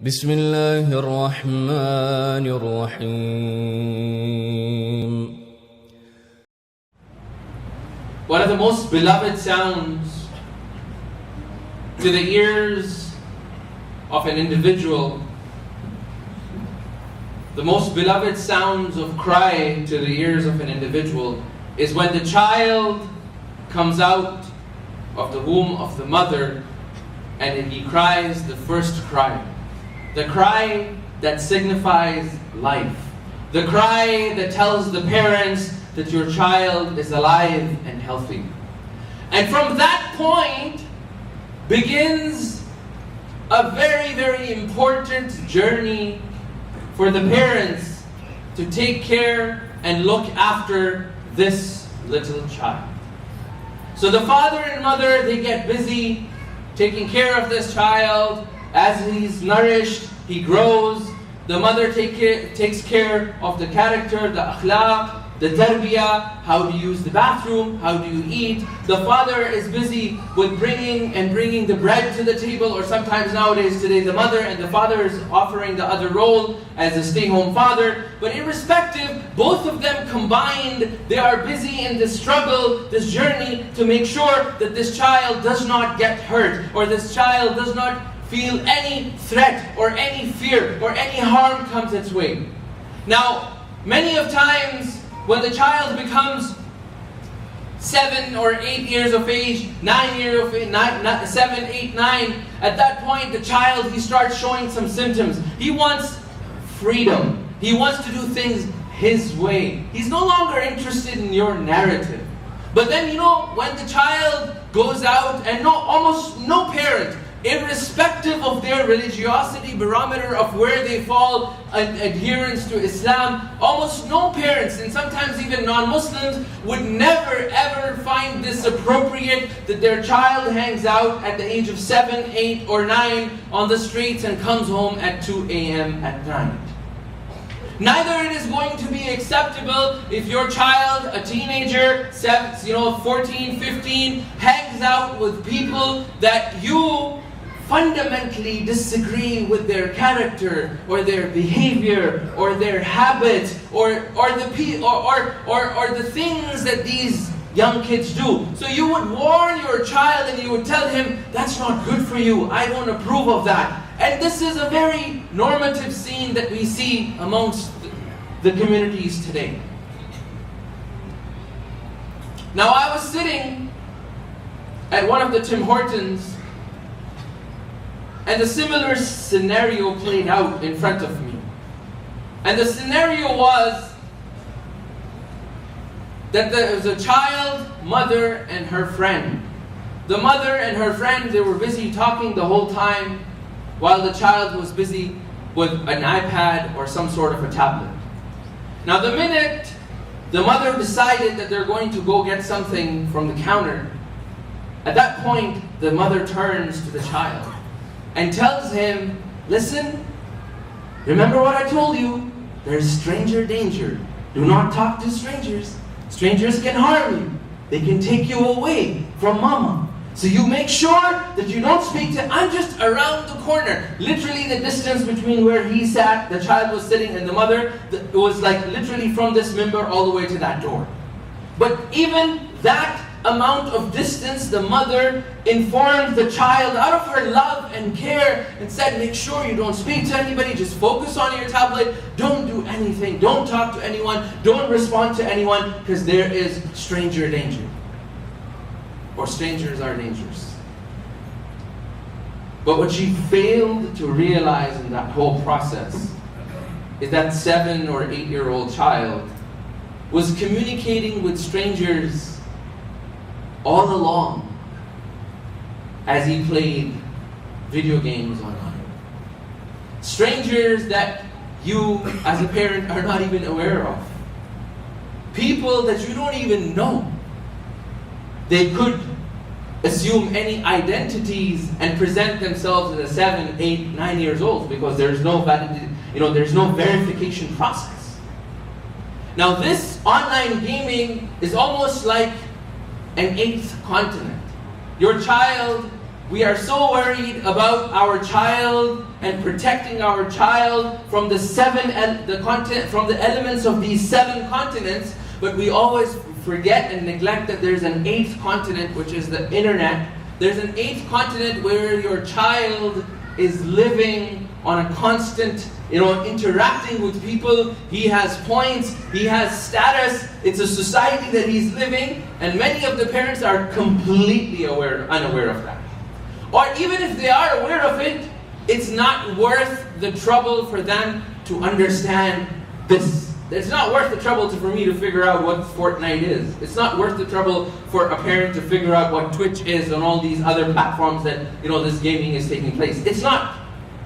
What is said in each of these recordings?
بسم الله الرحمن الرحيم. One of the most beloved sounds to the ears of an individual, the most beloved sounds of cry to the ears of an individual is when the child comes out of the womb of the mother and he cries the first cry. The cry that signifies life. The cry that tells the parents that your child is alive and healthy. And from that point begins a very, very important journey for the parents to take care and look after this little child. So the father and mother, they get busy taking care of this child. As he's nourished, he grows. The mother takes care of the character, the akhlaq, the tarbiyah, how to use the bathroom, how do you eat. The father is busy with bringing the bread to the table, or sometimes nowadays today the mother and the father is offering the other role as a stay-home father. But irrespective, both of them combined, they are busy in this struggle, this journey to make sure that this child does not get hurt, or this child does not feel any threat or any fear or any harm comes its way. Now, many of times when the child becomes 7 or 8 years of age, 9 years of age, 7, 8, 9, at that point the child, he starts showing some symptoms. He wants freedom. He wants to do things his way. He's no longer interested in your narrative. But then, when the child goes out, and almost no parent, irrespective of their religiosity barometer of where they fall in adherence to Islam, almost no parents, and sometimes even non-Muslims, would never ever find this appropriate that their child hangs out at the age of 7, 8 or 9 on the streets and comes home at 2 a.m. at night. Neither it is going to be acceptable if your child, a teenager, 14, 15, hangs out with people that you fundamentally disagree with their character or their behavior or their habits or the things that these young kids do. So you would warn your child and you would tell him, that's not good for you, I don't approve of that. And this is a very normative scene that we see amongst the communities today. Now, I was sitting at one of the Tim Hortons, and a similar scenario played out in front of me. And the scenario was that there was a child, mother, and her friend. The mother and her friend, they were busy talking the whole time, while the child was busy with an iPad or some sort of a tablet. Now, the minute the mother decided that they're going to go get something from the counter, at that point, the mother turns to the child and tells him, listen, remember what I told you, there's stranger danger. Do not talk to strangers. Strangers can harm you. They can take you away from mama. So you make sure that you don't speak to, I'm just around the corner. Literally the distance between where he sat, the child was sitting, and the mother, it was like literally from this member all the way to that door. But even that amount of distance, the mother informed the child out of her love and care and said, make sure you don't speak to anybody, just focus on your tablet, don't do anything, don't talk to anyone, don't respond to anyone, because there is stranger danger. Or strangers are dangerous. But what she failed to realize in that whole process is that 7 or 8-year-old child was communicating with strangers all along as he played video games online. Strangers that you as a parent are not even aware of. People that you don't even know. They could assume any identities and present themselves as a 7, 8, 9 years old because there's no validity, there's no verification process. Now this online gaming is almost like an 8th continent. Your child We are so worried about our child and protecting our child from the elements of these 7 continents, but we always forget and neglect that there's an 8th continent, which is the internet. There's an 8th continent where your child is living on a constant, interacting with people. He has points, he has status. It's a society that he's living, and many of the parents are completely unaware of that. Or even if they are aware of it, it's not worth the trouble for them to understand this. It's not worth the trouble for me to figure out what Fortnite is. It's not worth the trouble for a parent to figure out what Twitch is and all these other platforms that, this gaming is taking place. It's not.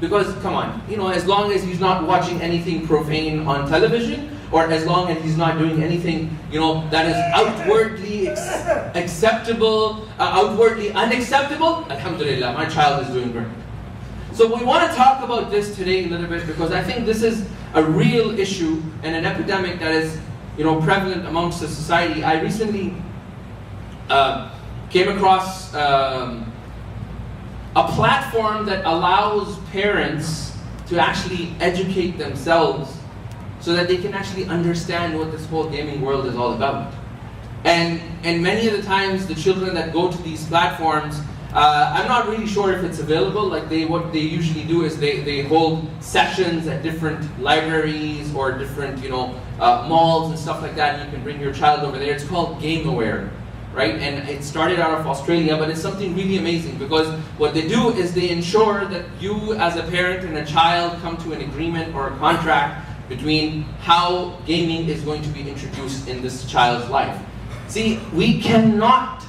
Because, come on, as long as he's not watching anything profane on television, or as long as he's not doing anything, that is outwardly acceptable, outwardly unacceptable, alhamdulillah, my child is doing great. So we want to talk about this today a little bit, because I think this is a real issue and an epidemic that is, prevalent amongst the society. I recently came across a platform that allows parents to actually educate themselves so that they can actually understand what this whole gaming world is all about. And many of the times, the children that go to these platforms, I'm not really sure if it's available. Like what they usually do is they hold sessions at different libraries or different malls and stuff like that. And you can bring your child over there. It's called Game Aware, right? And it started out of Australia, but it's something really amazing, because what they do is they ensure that you as a parent and a child come to an agreement or a contract between how gaming is going to be introduced in this child's life. See, we cannot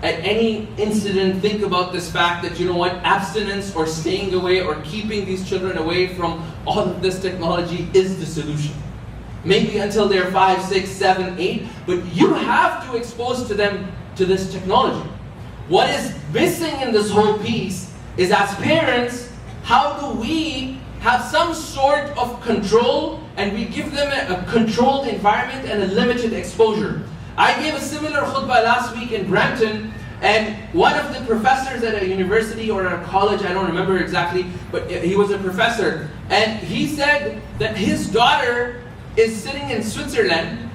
at any incident think about this fact that, abstinence or staying away or keeping these children away from all of this technology is the solution. Maybe until they're 5, 6, 7, 8, but you have to expose them to this technology. What is missing in this whole piece is, as parents, how do we have some sort of control, and we give them a controlled environment and a limited exposure. I gave a similar khutbah last week in Brampton, and one of the professors at a university or at a college, I don't remember exactly, but he was a professor, and he said that his daughter is sitting in Switzerland,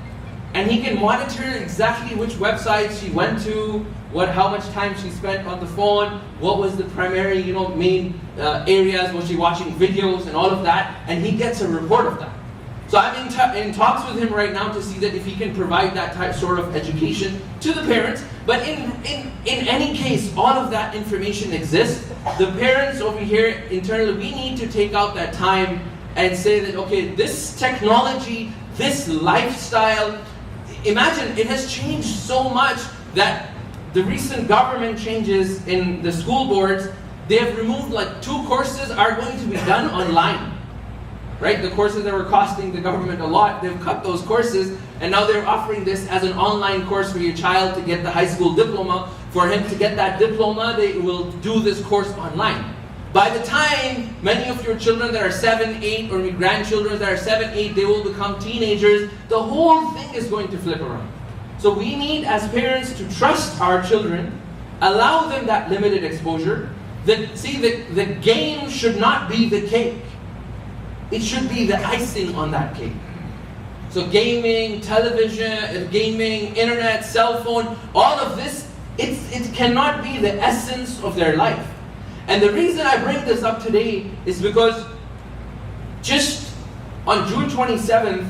and he can monitor exactly which websites she went to, how much time she spent on the phone, what was the primary, main areas, was she watching videos and all of that, and he gets a report of that. So I'm in talks with him right now to see that if he can provide that sort of education to the parents. But in any case, all of that information exists. The parents over here internally, we need to take out that time and say that, okay, this technology, this lifestyle, imagine it has changed so much that the recent government changes in the school boards, they have removed 2 courses are going to be done online. Right? The courses that were costing the government a lot, they've cut those courses, and now they're offering this as an online course for your child to get the high school diploma. For him to get that diploma, they will do this course online. By the time many of your children that are 7, 8, or your grandchildren that are 7, 8, they will become teenagers, the whole thing is going to flip around. So we need, as parents, to trust our children, allow them that limited exposure. The game should not be the cake. It should be the icing on that cake. So gaming, television, gaming, internet, cell phone, all of this, it cannot be the essence of their life. And the reason I bring this up today is because just on June 27th,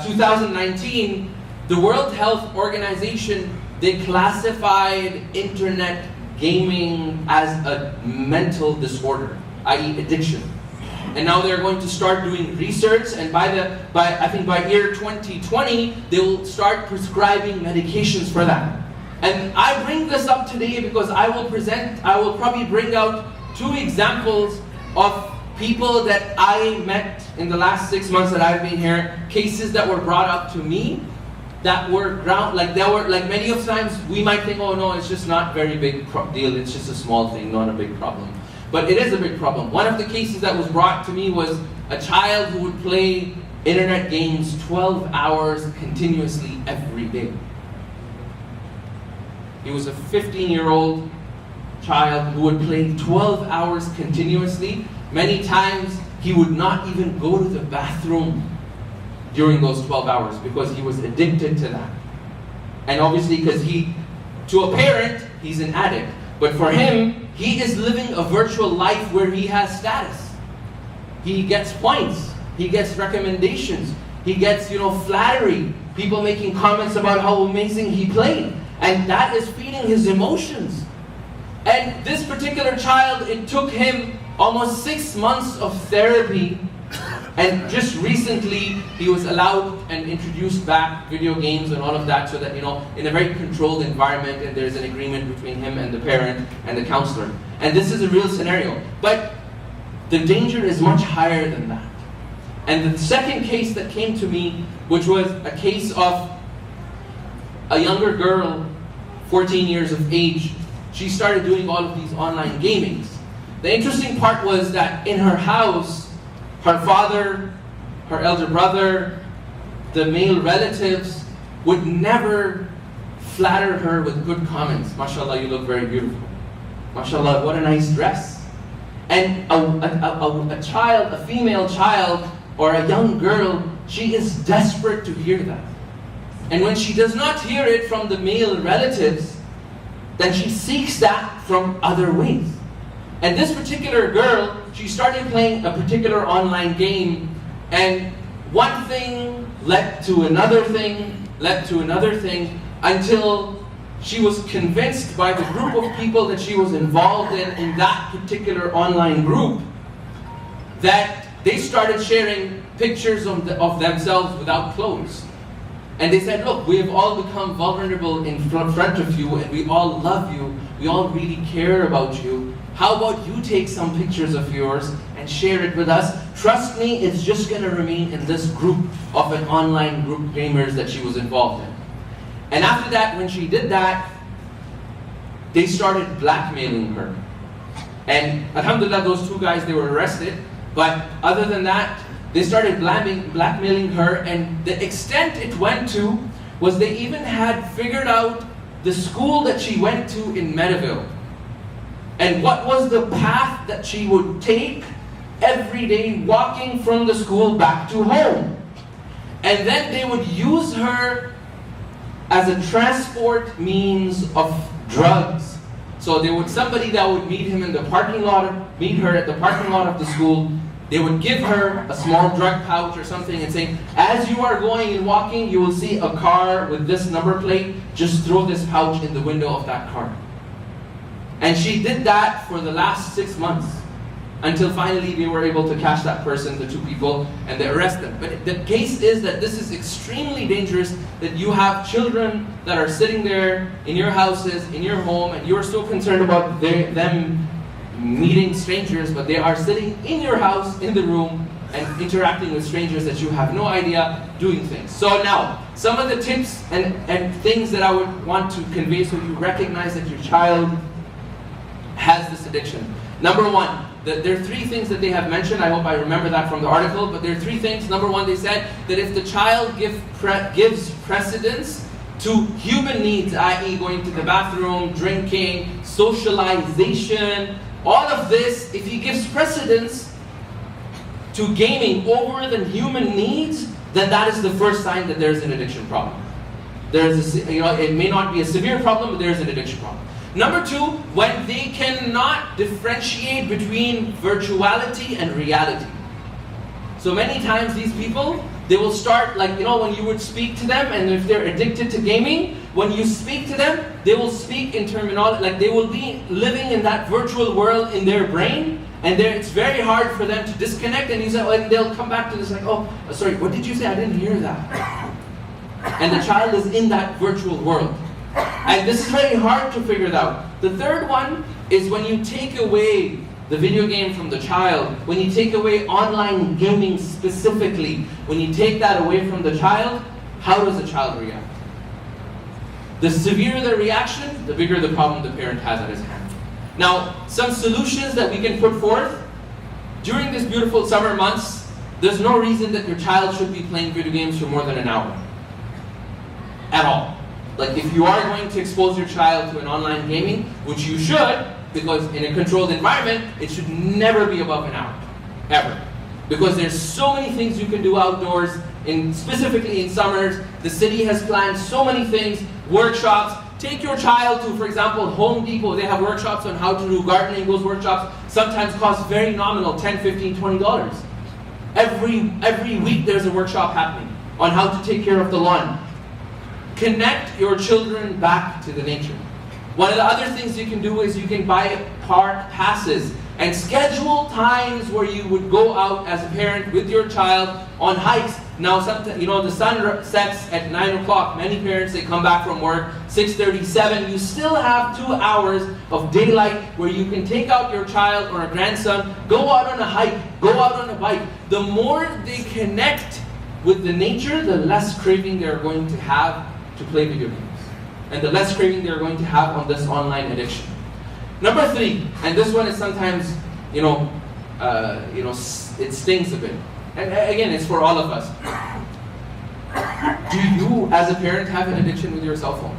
2019, the World Health Organization, they classified internet gaming as a mental disorder, i.e. addiction. And now they're going to start doing research, and I think by year 2020, they will start prescribing medications for that. And I bring this up today because I will probably bring out 2 examples of people that I met in the last 6 months that I've been here, cases that were brought up to me that were many of the times we might think, oh no, it's just not very big deal, it's just a small thing, not a big problem. But it is a big problem. One of the cases that was brought to me was a child who would play internet games 12 hours continuously every day. He was a 15-year-old, child who would play 12 hours continuously. Many times he would not even go to the bathroom during those 12 hours because he was addicted to that. And obviously because to a parent, he's an addict. But for him, he is living a virtual life where he has status. He gets points. He gets recommendations. He gets, flattery. People making comments about how amazing he played. And that is feeding his emotions. And this particular child, it took him almost 6 months of therapy. And just recently, he was allowed and introduced back video games and all of that so that, in a very controlled environment, and there's an agreement between him and the parent and the counselor. And this is a real scenario. But the danger is much higher than that. And the second case that came to me, which was a case of a younger girl, 14 years of age, she started doing all of these online gamings. The interesting part was that in her house, her father, her elder brother, the male relatives would never flatter her with good comments. MashaAllah, you look very beautiful. MashaAllah, what a nice dress. And a child, a female child, or a young girl, she is desperate to hear that. And when she does not hear it from the male relatives, then she seeks that from other ways. And this particular girl, she started playing a particular online game, and one thing led to another thing, until she was convinced by the group of people that she was involved in that particular online group, that they started sharing pictures of themselves without clothes. And they said, look, we have all become vulnerable in front of you, and we all love you, we all really care about you. How about you take some pictures of yours and share it with us? Trust me, it's just going to remain in this group of an online group of gamers that she was involved in. And after that, when she did that, they started blackmailing her. And alhamdulillah, those two guys, they were arrested. But other than that, they started blackmailing her, and the extent it went to was they even had figured out the school that she went to in Meadowville. And what was the path that she would take every day walking from the school back to home. And then they would use her as a transport means of drugs. So somebody that would meet him in the parking lot, meet her at the parking lot of the school, they would give her a small drug pouch or something and say, as you are going and walking, you will see a car with this number plate, just throw this pouch in the window of that car. And she did that for the last 6 months, until finally they were able to catch that person, the two people, and they arrest them. But the case is that this is extremely dangerous, that you have children that are sitting there in your houses, in your home, and you are so concerned about them meeting strangers, but they are sitting in your house, in the room, and interacting with strangers that you have no idea doing things. So now, some of the tips and things that I would want to convey so you recognize that your child has this addiction. Number one, there are 3 things that they have mentioned. I hope I remember that from the article, but there are 3 things. Number one, they said that if the child gives precedence to human needs, i.e. going to the bathroom, drinking, socialization, all of this, if he gives precedence to gaming over than human needs, then that is the first sign that there's an addiction problem. It may not be a severe problem, but there's an addiction problem. Number 2, when they cannot differentiate between virtuality and reality. So many times these people, they will start when you would speak to them, and if they're addicted to gaming, when you speak to them, they will speak in terminology, like they will be living in that virtual world in their brain, and it's very hard for them to disconnect, and they'll come back to this like, oh, sorry, what did you say? I didn't hear that. And the child is in that virtual world. And this is very hard to figure it out. The third one is when you take away the video game from the child, when you take away online gaming specifically, when you take that away from the child, how does the child react? The severer the reaction, the bigger the problem the parent has at his hand. Now, some solutions that we can put forth. During these beautiful summer months, there's no reason that your child should be playing video games for more than an hour. At all. Like if you are going to expose your child to an online gaming, which you should, because in a controlled environment, it should never be above an hour, ever. Because there's so many things you can do outdoors, specifically in summers. The city has planned so many things, workshops. Take your child to, for example, Home Depot. They have workshops on how to do gardening. Those workshops sometimes cost very nominal, $10, $15, $20. Every week there's a workshop happening on how to take care of the lawn. Connect your children back to the nature. One of the other things you can do is you can buy park passes and schedule times where you would go out as a parent with your child on hikes. Now, sometimes, the sun sets at 9 o'clock. Many parents, they come back from work, 6:30, 7. You still have 2 hours of daylight where you can take out your child or a grandson, go out on a hike, go out on a bike. The more they connect with the nature, the less craving they're going to have to play video games. And the less craving they're going to have on this online addiction. Number 3, and this one is sometimes, it stings a bit. And again, it's for all of us. Do you, as a parent, have an addiction with your cell phone?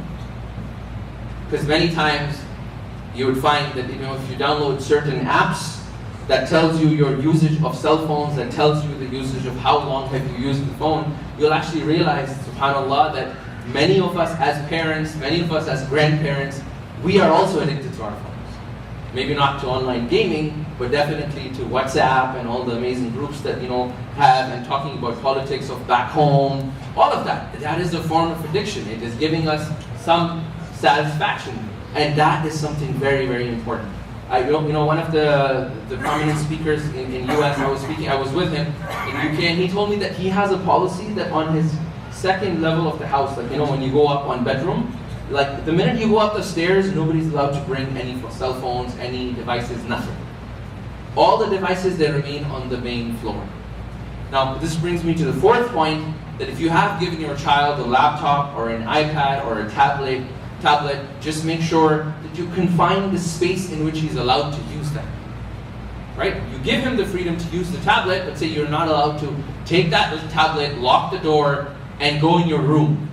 Because many times, you would find that, if you download certain apps that tells you your usage of cell phones, that tells you the usage of how long have you used the phone, you'll actually realize, subhanAllah, that many of us as parents, many of us as grandparents, we are also addicted to our phones. Maybe not to online gaming, but definitely to WhatsApp and all the amazing groups that have, and talking about politics of back home, all of that. That is a form of addiction. It is giving us some satisfaction, and that is something very, very important. One of the prominent speakers in US, I was with him in UK, and he told me that he has a policy that on his second level of the house, when you go up on bedroom, like the minute you go up the stairs, nobody's allowed to bring any cell phones, any devices, nothing. All the devices, they remain on the main floor. Now, this brings me to the 4th point, that if you have given your child a laptop or an iPad or a tablet, just make sure that you confine the space in which he's allowed to use that. Right? You give him the freedom to use the tablet, but say you're not allowed to take that tablet, lock the door, and go in your room.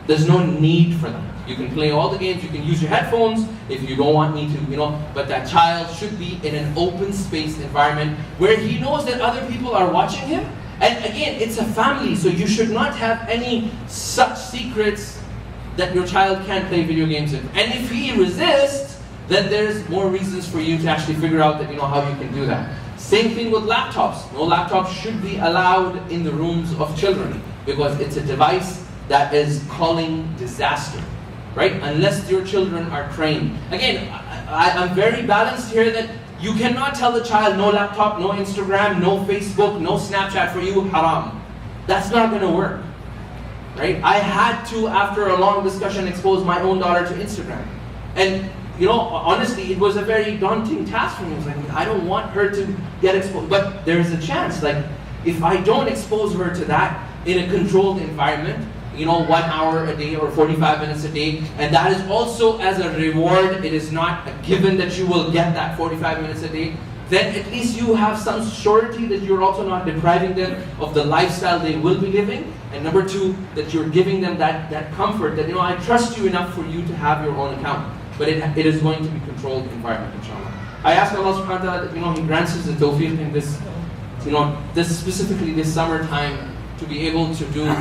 There's no need for that. You can play all the games, you can use your headphones if you don't want me to, but that child should be in an open space environment where he knows that other people are watching him. And again, it's a family, so you should not have any such secrets that your child can't play video games in. And if he resists, then there's more reasons for you to actually figure out that how you can do that. Same thing with laptops. No laptops should be allowed in the rooms of children because it's a device that is calling disaster. Right? Unless your children are trained. Again, I'm very balanced here that you cannot tell the child no laptop, no Instagram, no Facebook, no Snapchat for you, haram. That's not going to work. Right? I had to, after a long discussion, expose my own daughter to Instagram. And, honestly, it was a very daunting task for me. I was like, I don't want her to get exposed. But there's a chance, like, if I don't expose her to that in a controlled environment, 1 hour a day or 45 minutes a day, and that is also as a reward. It is not a given that you will get that 45 minutes a day. Then at least you have some surety that you're also not depriving them of the lifestyle they will be living. And number 2, that you're giving them that comfort that, I trust you enough for you to have your own account. But it is going to be controlled environment, inshallah. I ask Allah subhanahu wa ta'ala that, He grants us the tawfiq in this, specifically this summertime, to be able to do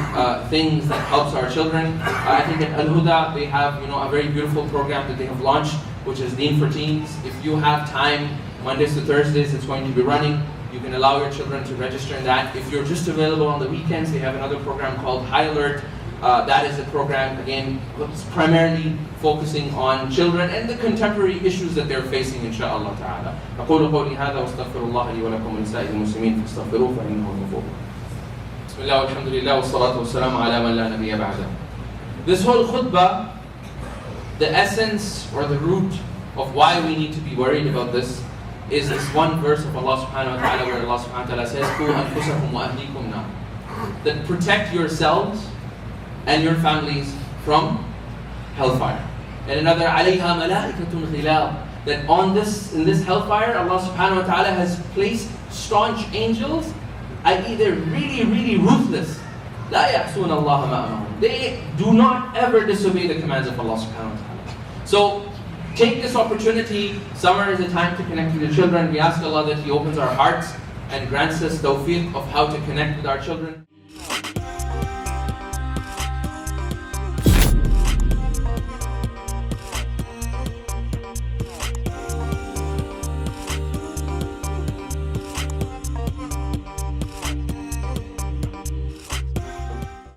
things that helps our children. I think at Al-Huda, they have a very beautiful program that they have launched, which is Deen for Teens. If you have time, Mondays to Thursdays, it's going to be running. You can allow your children to register in that. If you're just available on the weekends, they have another program called High Alert. That is a program, again, it's primarily focusing on children and the contemporary issues that they're facing, inshaAllah ta'ala. أقول قولي هذا وأستغفر الله لي ولكم ولسائر المسلمين فاستغفروه فإنه الغفور. Bismillah, alhamdulillah, wa salatu wa salam ala man la nabiyya ba'da. This whole khutbah, the essence or the root of why we need to be worried about this is this one verse of Allah subhanahu wa ta'ala where Allah subhanahu wa ta'ala says, "Qu anfusakum wa ahlikum nar." That protect yourselves and your families from hellfire. And another, "Alayha malaikatun khilal." That in this hellfire, Allah subhanahu wa ta'ala has placed staunch angels, i.e. they're really, really ruthless. لا يعصون الله ما أمرهم. They do not ever disobey the commands of Allah subhanahu wa ta'ala. So, take this opportunity. Summer is a time to connect with your children. We ask Allah that He opens our hearts and grants us tawfiq of how to connect with our children.